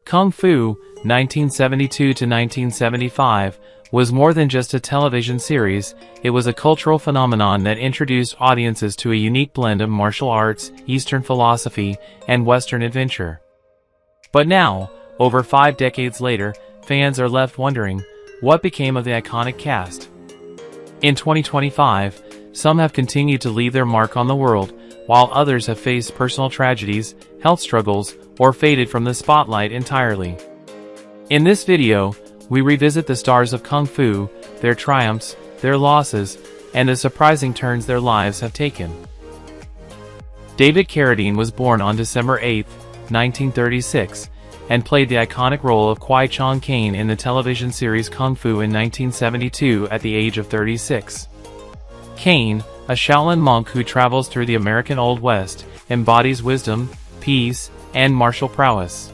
Kung Fu, 1972 to 1975, was more than just a television series. It was a cultural phenomenon that introduced audiences to a unique blend of martial arts, Eastern philosophy, and Western adventure. But now, over 5 decades later, fans are left wondering, what became of the iconic cast? In 2025, some have continued to leave their mark on the world, while others have faced personal tragedies, health struggles, or faded from the spotlight entirely. In this video, we revisit the stars of Kung Fu, their triumphs, their losses, and the surprising turns their lives have taken. David Carradine was born on December 8, 1936, and played the iconic role of Kwai Chang Caine in the television series Kung Fu in 1972 at the age of 36. Caine, a Shaolin monk who travels through the American Old West, embodies wisdom, peace, and martial prowess.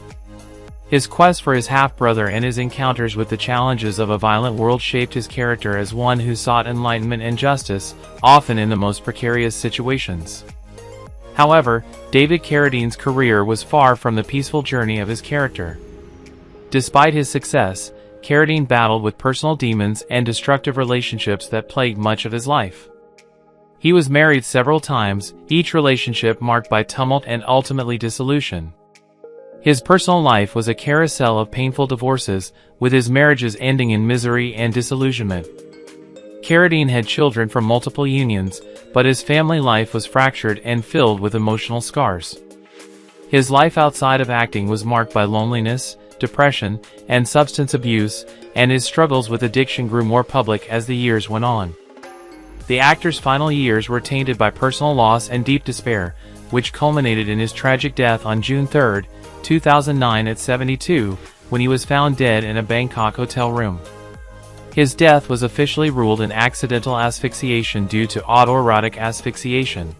His quest for his half-brother and his encounters with the challenges of a violent world shaped his character as one who sought enlightenment and justice, often in the most precarious situations. However, David Carradine's career was far from the peaceful journey of his character. Despite his success, Carradine battled with personal demons and destructive relationships that plagued much of his life. He was married several times, each relationship marked by tumult and ultimately dissolution. His personal life was a carousel of painful divorces, with his marriages ending in misery and disillusionment. Carradine had children from multiple unions, but his family life was fractured and filled with emotional scars. His life outside of acting was marked by loneliness, depression, and substance abuse, and his struggles with addiction grew more public as the years went on. The actor's final years were tainted by personal loss and deep despair, which culminated in his tragic death on June 3, 2009 at 72, when he was found dead in a Bangkok hotel room. His death was officially ruled an accidental asphyxiation due to autoerotic asphyxiation.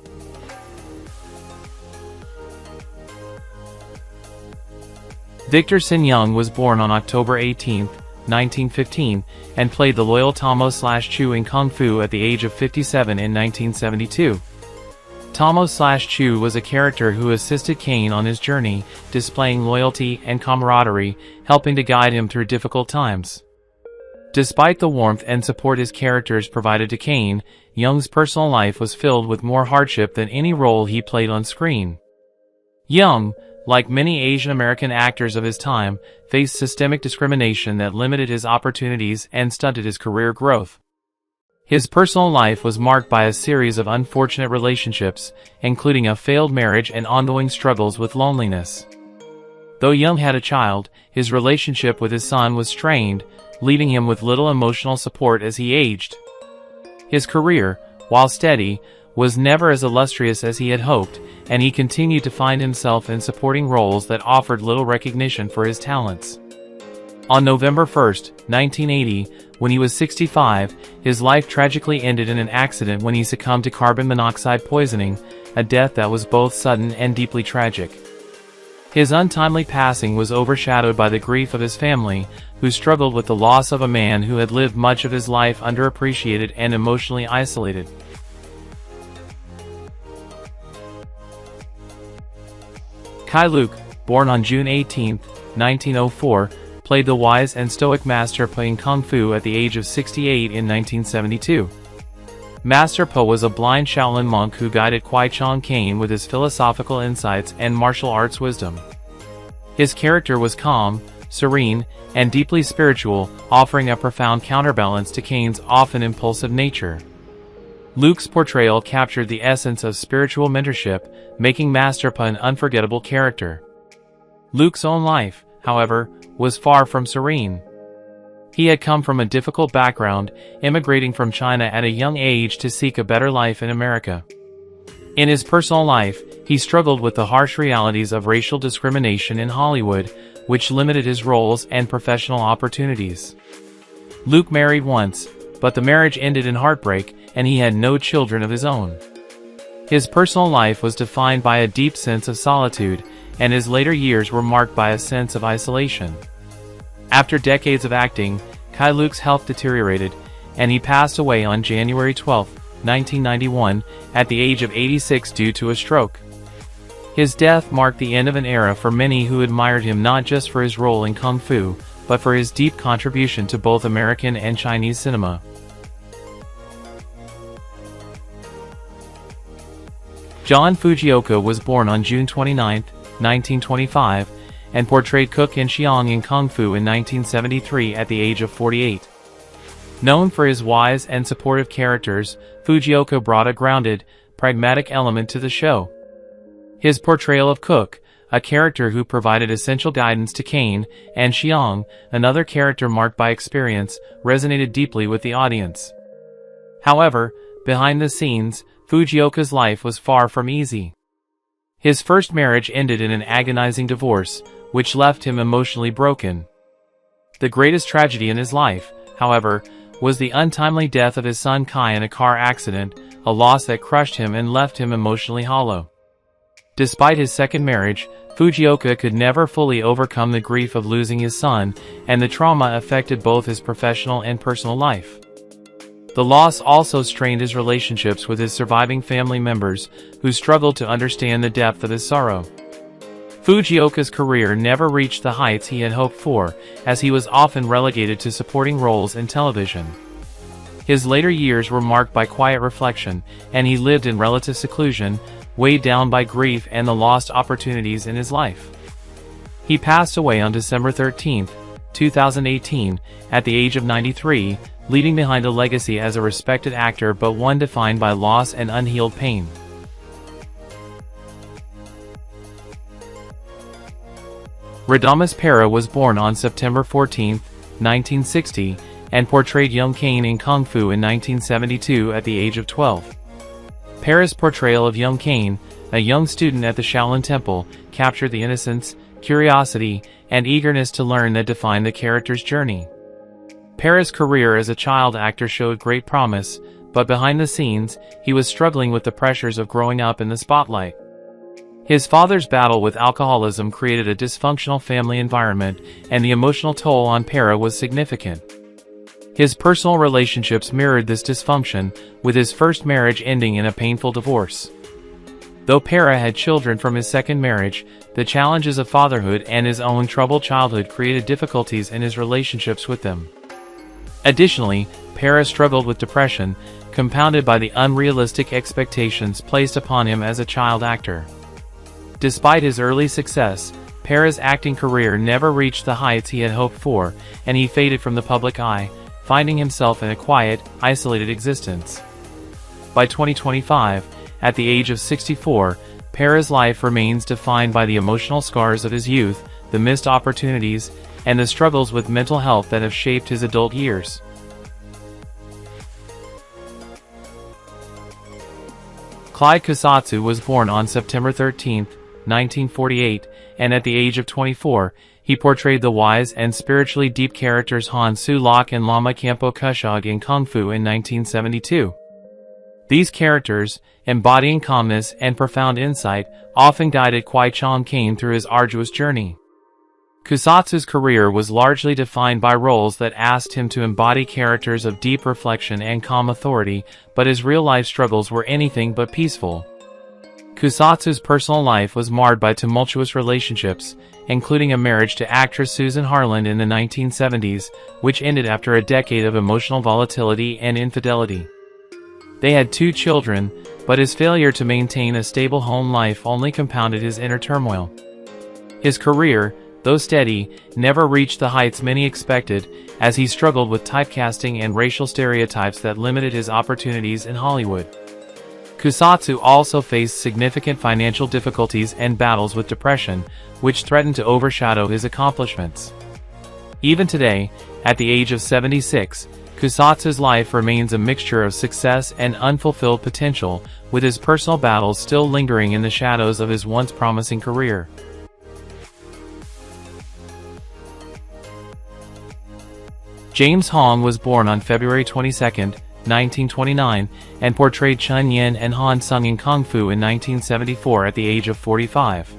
Victor Sen Yung was born on October 18, 1915, and played the loyal Tomo/Chu in Kung Fu at the age of 57 in 1972. Tomo/Chu was a character who assisted Caine on his journey, displaying loyalty and camaraderie, helping to guide him through difficult times. Despite the warmth and support his characters provided to Caine, Young's personal life was filled with more hardship than any role he played on screen. Young, like many Asian American actors of his time, faced systemic discrimination that limited his opportunities and stunted his career growth. His personal life was marked by a series of unfortunate relationships, including a failed marriage and ongoing struggles with loneliness. Though Young had a child, his relationship with his son was strained, leaving him with little emotional support as he aged. His career, while steady, was never as illustrious as he had hoped, and he continued to find himself in supporting roles that offered little recognition for his talents. On November 1, 1980, when he was 65, his life tragically ended in an accident when he succumbed to carbon monoxide poisoning, a death that was both sudden and deeply tragic. His untimely passing was overshadowed by the grief of his family, who struggled with the loss of a man who had lived much of his life underappreciated and emotionally isolated. Keye Luke, born on June 18, 1904, played the wise and stoic Master Po in Kung Fu at the age of 68 in 1972. Master Po was a blind Shaolin monk who guided Kwai Chang Caine with his philosophical insights and martial arts wisdom. His character was calm, serene, and deeply spiritual, offering a profound counterbalance to Caine's often impulsive nature. Luke's portrayal captured the essence of spiritual mentorship, making Master Po an unforgettable character. Luke's own life, however, was far from serene. He had come from a difficult background, immigrating from China at a young age to seek a better life in America. In his personal life, he struggled with the harsh realities of racial discrimination in Hollywood, which limited his roles and professional opportunities. Luke married once, but the marriage ended in heartbreak, and he had no children of his own. His personal life was defined by a deep sense of solitude, and his later years were marked by a sense of isolation. After decades of acting, Keye Luke's health deteriorated, and he passed away on January 12, 1991, at the age of 86 due to a stroke. His death marked the end of an era for many who admired him not just for his role in Kung Fu, but for his deep contribution to both American and Chinese cinema. John Fujioka was born on June 29, 1925, and portrayed Cook and Xiang in Kung Fu in 1973 at the age of 48. Known for his wise and supportive characters, Fujioka brought a grounded, pragmatic element to the show. His portrayal of Cook, a character who provided essential guidance to Kane, and Xiang, another character marked by experience, resonated deeply with the audience. However, behind the scenes, Fujioka's life was far from easy. His first marriage ended in an agonizing divorce, which left him emotionally broken. The greatest tragedy in his life, however, was the untimely death of his son Kai in a car accident, a loss that crushed him and left him emotionally hollow. Despite his second marriage, Fujioka could never fully overcome the grief of losing his son, and the trauma affected both his professional and personal life. The loss also strained his relationships with his surviving family members, who struggled to understand the depth of his sorrow. Fujioka's career never reached the heights he had hoped for, as he was often relegated to supporting roles in television. His later years were marked by quiet reflection, and he lived in relative seclusion, weighed down by grief and the lost opportunities in his life. He passed away on December 13, 2018, at the age of 93, leaving behind a legacy as a respected actor but one defined by loss and unhealed pain. Radames Pera was born on September 14, 1960, and portrayed young Kane in Kung Fu in 1972 at the age of 12. Pera's portrayal of young Kane, a young student at the Shaolin Temple, captured the innocence, curiosity, and eagerness to learn that defined the character's journey. Pera's career as a child actor showed great promise, but behind the scenes, he was struggling with the pressures of growing up in the spotlight. His father's battle with alcoholism created a dysfunctional family environment, and the emotional toll on Pera was significant. His personal relationships mirrored this dysfunction, with his first marriage ending in a painful divorce. Though Pera had children from his second marriage, the challenges of fatherhood and his own troubled childhood created difficulties in his relationships with them. Additionally, Pera struggled with depression, compounded by the unrealistic expectations placed upon him as a child actor. Despite his early success, Pera's acting career never reached the heights he had hoped for, and he faded from the public eye, finding himself in a quiet, isolated existence. By 2025, at the age of 64, Pera's life remains defined by the emotional scars of his youth, the missed opportunities, and the struggles with mental health that have shaped his adult years. Clyde Kusatsu was born on September 13, 1948, and at the age of 24, he portrayed the wise and spiritually deep characters Han Su Lok and Lama Kampo Kushog in Kung Fu in 1972. These characters, embodying calmness and profound insight, often guided Kwai Chong Kane through his arduous journey. Kusatsu's career was largely defined by roles that asked him to embody characters of deep reflection and calm authority, but his real-life struggles were anything but peaceful. Kusatsu's personal life was marred by tumultuous relationships, including a marriage to actress Susan Harland in the 1970s, which ended after a decade of emotional volatility and infidelity. They had 2 children, but his failure to maintain a stable home life only compounded his inner turmoil. His career, though steady, never reached the heights many expected, as he struggled with typecasting and racial stereotypes that limited his opportunities in Hollywood. Kusatsu also faced significant financial difficulties and battles with depression, which threatened to overshadow his accomplishments. Even today, at the age of 76, Kusatsu's life remains a mixture of success and unfulfilled potential, with his personal battles still lingering in the shadows of his once promising career. James Hong was born on February 22, 1929, and portrayed Chun Yin and Han Sung in Kung Fu in 1974 at the age of 45.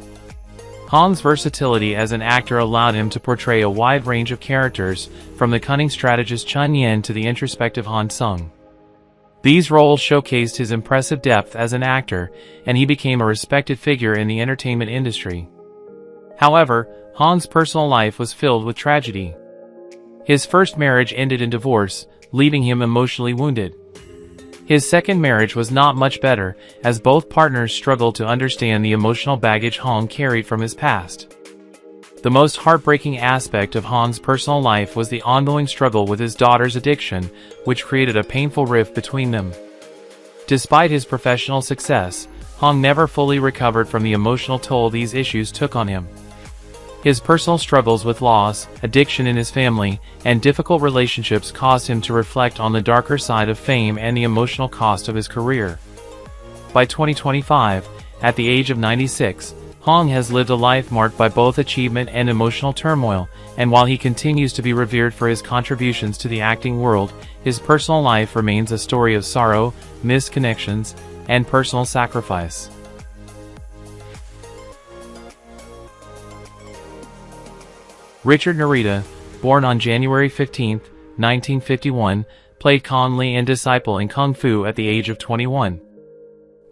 Hong's versatility as an actor allowed him to portray a wide range of characters, from the cunning strategist Chun Yin to the introspective Han Sung. These roles showcased his impressive depth as an actor, and he became a respected figure in the entertainment industry. However, Hong's personal life was filled with tragedy. His first marriage ended in divorce, leaving him emotionally wounded. His second marriage was not much better, as both partners struggled to understand the emotional baggage Hong carried from his past. The most heartbreaking aspect of Hong's personal life was the ongoing struggle with his daughter's addiction, which created a painful rift between them. Despite his professional success, Hong never fully recovered from the emotional toll these issues took on him. His personal struggles with loss, addiction in his family, and difficult relationships caused him to reflect on the darker side of fame and the emotional cost of his career. By 2025, at the age of 96, Hong has lived a life marked by both achievement and emotional turmoil, and while he continues to be revered for his contributions to the acting world, his personal life remains a story of sorrow, missed connections, and personal sacrifice. Richard Narita, born on January 15, 1951, played Kong Li and Disciple in Kung Fu at the age of 21.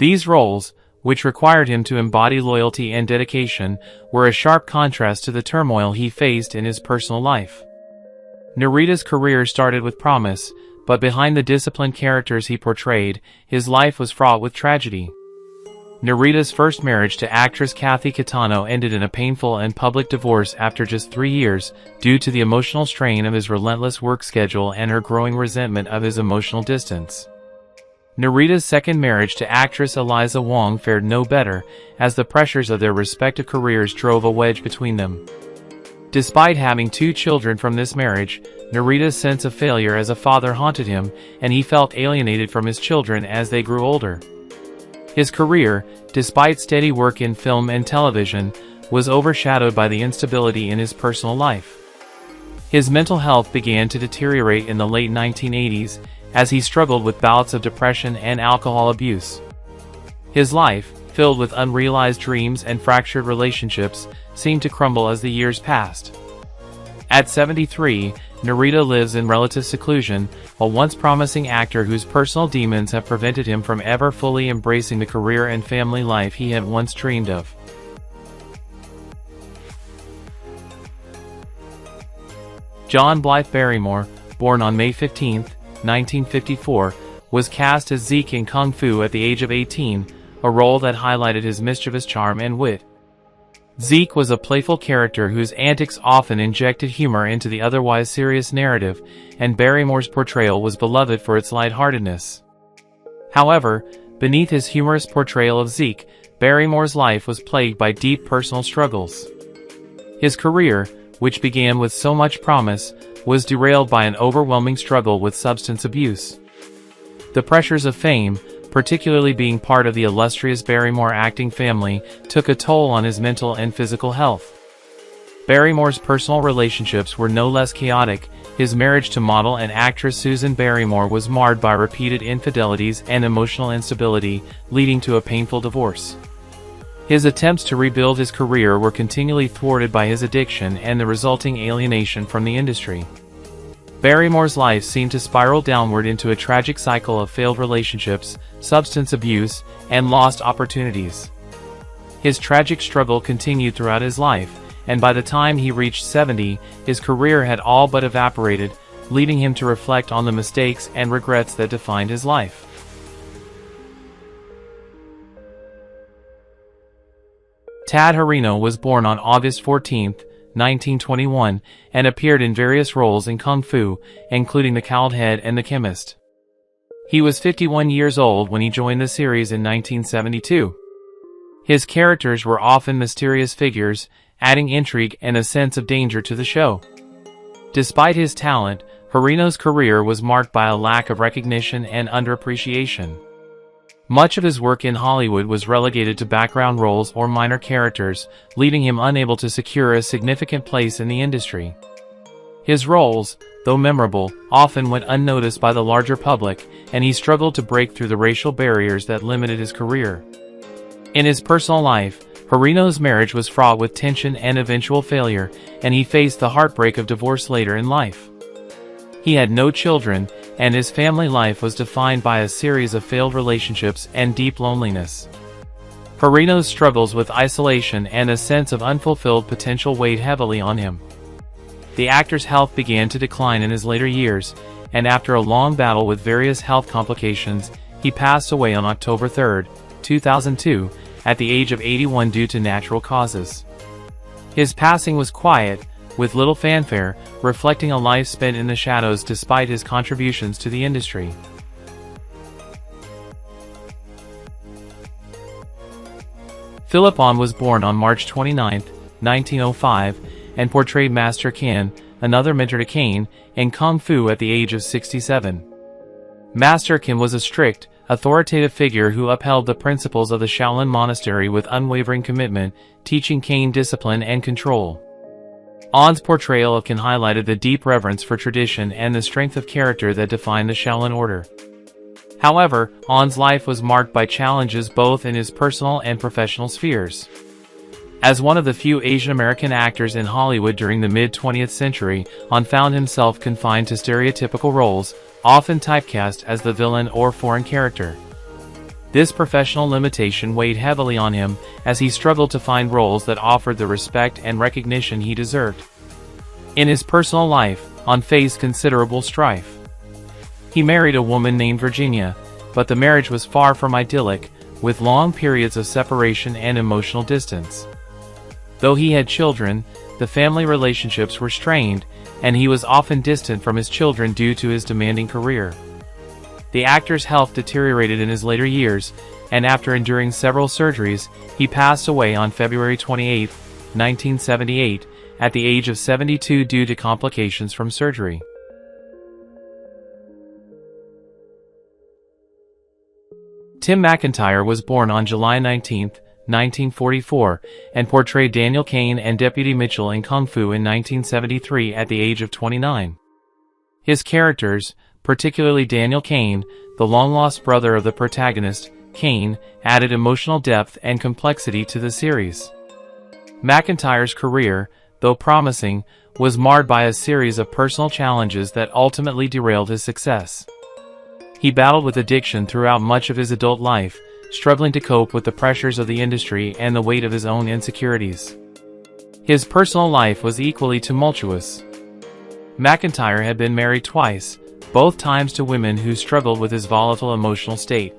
These roles, which required him to embody loyalty and dedication, were a sharp contrast to the turmoil he faced in his personal life. Narita's career started with promise, but behind the disciplined characters he portrayed, his life was fraught with tragedy. Narita's first marriage to actress Kathy Kitano ended in a painful and public divorce after just 3 years, due to the emotional strain of his relentless work schedule and her growing resentment of his emotional distance. Narita's second marriage to actress Eliza Wong fared no better, as the pressures of their respective careers drove a wedge between them. Despite having 2 children from this marriage, Narita's sense of failure as a father haunted him, and he felt alienated from his children as they grew older. His career, despite steady work in film and television, was overshadowed by the instability in his personal life. His mental health began to deteriorate in the late 1980s, as he struggled with bouts of depression and alcohol abuse. His life, filled with unrealized dreams and fractured relationships, seemed to crumble as the years passed. At 73, Narita lives in relative seclusion, a once promising actor whose personal demons have prevented him from ever fully embracing the career and family life he had once dreamed of. John Blyth Barrymore, born on May 15, 1954, was cast as Zeke in Kung Fu at the age of 18, a role that highlighted his mischievous charm and wit. Zeke was a playful character whose antics often injected humor into the otherwise serious narrative, and Barrymore's portrayal was beloved for its lightheartedness. However, beneath his humorous portrayal of Zeke, Barrymore's life was plagued by deep personal struggles. His career, which began with so much promise, was derailed by an overwhelming struggle with substance abuse. The pressures of fame, particularly being part of the illustrious Barrymore acting family, took a toll on his mental and physical health. Barrymore's personal relationships were no less chaotic. His marriage to model and actress Susan Barrymore was marred by repeated infidelities and emotional instability, leading to a painful divorce. His attempts to rebuild his career were continually thwarted by his addiction and the resulting alienation from the industry. Barrymore's life seemed to spiral downward into a tragic cycle of failed relationships, substance abuse, and lost opportunities. His tragic struggle continued throughout his life, and by the time he reached 70, his career had all but evaporated, leading him to reflect on the mistakes and regrets that defined his life. Tad Horino was born on August 14, 1921, and appeared in various roles in Kung Fu, including the Cowled Head and The Chemist. He was 51 years old when he joined the series in 1972. His characters were often mysterious figures, adding intrigue and a sense of danger to the show. Despite his talent, Horino's career was marked by a lack of recognition and underappreciation. Much of his work in Hollywood was relegated to background roles or minor characters, leaving him unable to secure a significant place in the industry. His roles, though memorable, often went unnoticed by the larger public, and he struggled to break through the racial barriers that limited his career. In his personal life, Horino's marriage was fraught with tension and eventual failure, and he faced the heartbreak of divorce later in life. He had no children, and his family life was defined by a series of failed relationships and deep loneliness. Horino's struggles with isolation and a sense of unfulfilled potential weighed heavily on him. The actor's health began to decline in his later years, and after a long battle with various health complications, he passed away on October 3, 2002, at the age of 81 due to natural causes. His passing was quiet, with little fanfare, reflecting a life spent in the shadows despite his contributions to the industry. Philip Ahn was born on March 29, 1905, and portrayed Master Ken, another mentor to Kane, in Kung Fu at the age of 67. Master Ken was a strict, authoritative figure who upheld the principles of the Shaolin Monastery with unwavering commitment, teaching Kane discipline and control. Ahn's portrayal of Ken highlighted the deep reverence for tradition and the strength of character that defined the Shaolin Order. However, Ahn's life was marked by challenges both in his personal and professional spheres. As one of the few Asian American actors in Hollywood during the mid-20th century, Ahn found himself confined to stereotypical roles, often typecast as the villain or foreign character. This professional limitation weighed heavily on him as he struggled to find roles that offered the respect and recognition he deserved. In his personal life, Ahn faced considerable strife. He married a woman named Virginia, but the marriage was far from idyllic, with long periods of separation and emotional distance. Though he had children, the family relationships were strained, and he was often distant from his children due to his demanding career. The actor's health deteriorated in his later years, and after enduring several surgeries, he passed away on February 28, 1978, at the age of 72 due to complications from surgery. Tim McIntire was born on July 19, 1944, and portrayed Daniel Kane and Deputy Mitchell in Kung Fu in 1973 at the age of 29. His characters, particularly Daniel Kane, the long-lost brother of the protagonist, Kane, added emotional depth and complexity to the series. McIntire's career, though promising, was marred by a series of personal challenges that ultimately derailed his success. He battled with addiction throughout much of his adult life, struggling to cope with the pressures of the industry and the weight of his own insecurities. His personal life was equally tumultuous. McIntire had been married twice, both times to women who struggled with his volatile emotional state.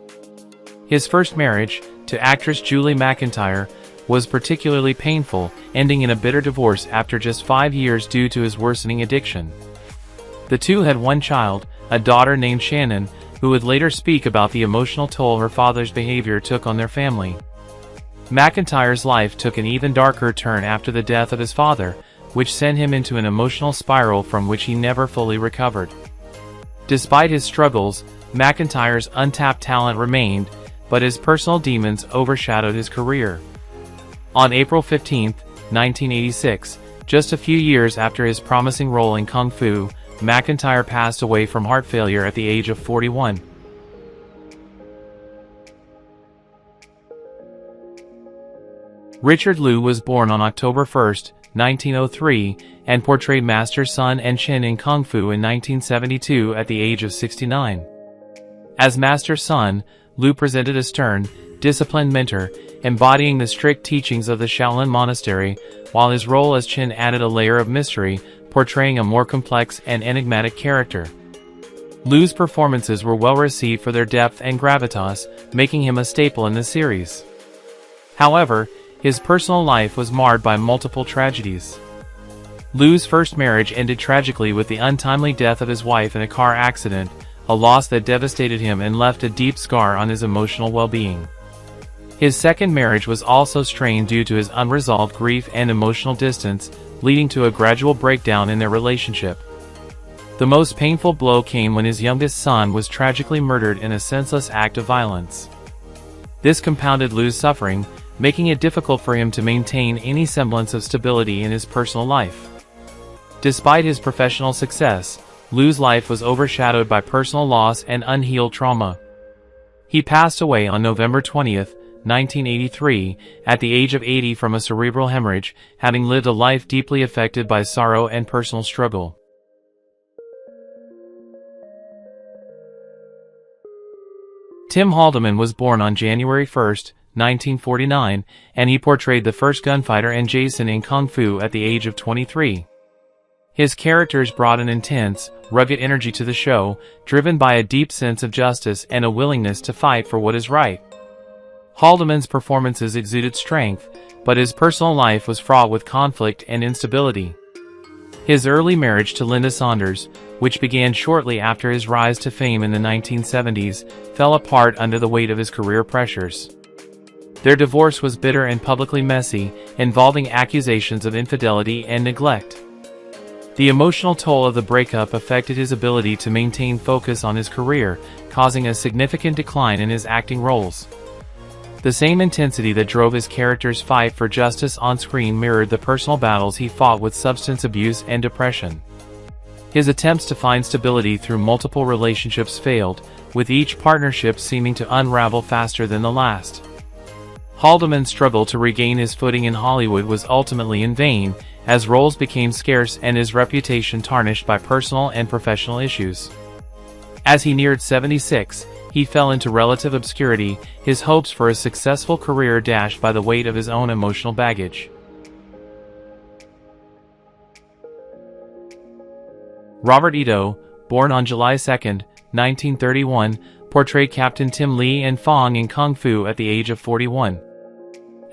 His first marriage, to actress Julie McIntire, was particularly painful, ending in a bitter divorce after just 5 years due to his worsening addiction. The two had one child, a daughter named Shannon, who would later speak about the emotional toll her father's behavior took on their family. McIntire's life took an even darker turn after the death of his father, which sent him into an emotional spiral from which he never fully recovered. Despite his struggles, McIntire's untapped talent remained, but his personal demons overshadowed his career. On April 15, 1986, just a few years after his promising role in Kung Fu, McIntire passed away from heart failure at the age of 41. Richard Liu was born on October 1, 1903, and portrayed Master Sun and Chen in Kung Fu in 1972 at the age of 69. As Master Sun, Liu presented a stern, disciplined mentor, embodying the strict teachings of the Shaolin Monastery, while his role as Chen added a layer of mystery, portraying a more complex and enigmatic character. Liu's performances were well received for their depth and gravitas, making him a staple in the series. However, his personal life was marred by multiple tragedies. Liu's first marriage ended tragically with the untimely death of his wife in a car accident, a loss that devastated him and left a deep scar on his emotional well-being. His second marriage was also strained due to his unresolved grief and emotional distance, leading to a gradual breakdown in their relationship. The most painful blow came when his youngest son was tragically murdered in a senseless act of violence. This compounded Liu's suffering, making it difficult for him to maintain any semblance of stability in his personal life. Despite his professional success, Liu's life was overshadowed by personal loss and unhealed trauma. He passed away on November 20, 1983, at the age of 80 from a cerebral hemorrhage, having lived a life deeply affected by sorrow and personal struggle. Tim Haldeman was born on January 1, 1949, and he portrayed the first gunfighter and Jason in Kung Fu at the age of 23. His characters brought an intense, rugged energy to the show, driven by a deep sense of justice and a willingness to fight for what is right. Haldeman's performances exuded strength, but his personal life was fraught with conflict and instability. His early marriage to Linda Saunders, which began shortly after his rise to fame in the 1970s, fell apart under the weight of his career pressures. Their divorce was bitter and publicly messy, involving accusations of infidelity and neglect. The emotional toll of the breakup affected his ability to maintain focus on his career, causing a significant decline in his acting roles. The same intensity that drove his character's fight for justice on screen mirrored the personal battles he fought with substance abuse and depression. His attempts to find stability through multiple relationships failed, with each partnership seeming to unravel faster than the last. Haldeman's struggle to regain his footing in Hollywood was ultimately in vain, as roles became scarce and his reputation tarnished by personal and professional issues. As he neared 76, he fell into relative obscurity, his hopes for a successful career dashed by the weight of his own emotional baggage. Robert Ito, born on July 2, 1931, portrayed Captain Tim Lee and Fong in Kung Fu at the age of 41.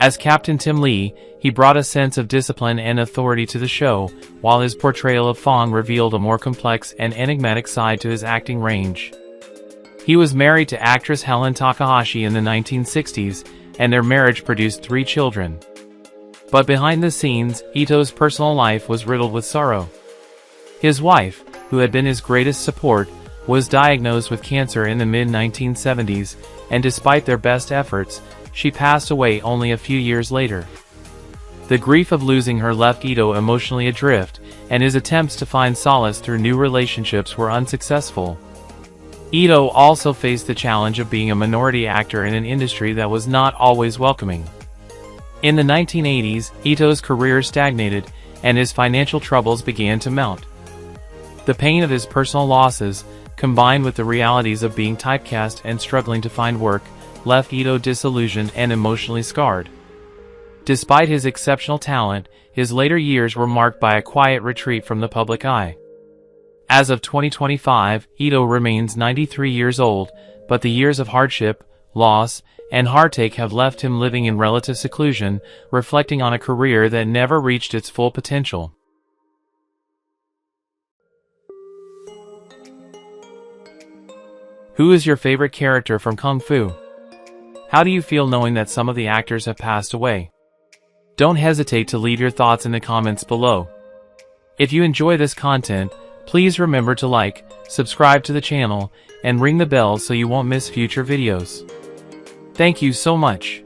As Captain Tim Lee, he brought a sense of discipline and authority to the show, while his portrayal of Fong revealed a more complex and enigmatic side to his acting range. He was married to actress Helen Takahashi in the 1960s, and their marriage produced 3 children. But behind the scenes, Ito's personal life was riddled with sorrow. His wife, who had been his greatest support, was diagnosed with cancer in the mid-1970s, and despite their best efforts, she passed away only a few years later. The grief of losing her left Ito emotionally adrift, and his attempts to find solace through new relationships were unsuccessful. Ito also faced the challenge of being a minority actor in an industry that was not always welcoming. In the 1980s, Ito's career stagnated, and his financial troubles began to mount. The pain of his personal losses, combined with the realities of being typecast and struggling to find work, left Ito disillusioned and emotionally scarred. Despite his exceptional talent, his later years were marked by a quiet retreat from the public eye. As of 2025, Ito remains 93 years old, but the years of hardship, loss, and heartache have left him living in relative seclusion, reflecting on a career that never reached its full potential. Who is your favorite character from Kung Fu? How do you feel knowing that some of the actors have passed away? Don't hesitate to leave your thoughts in the comments below. If you enjoy this content, please remember to like, subscribe to the channel, and ring the bell so you won't miss future videos. Thank you so much.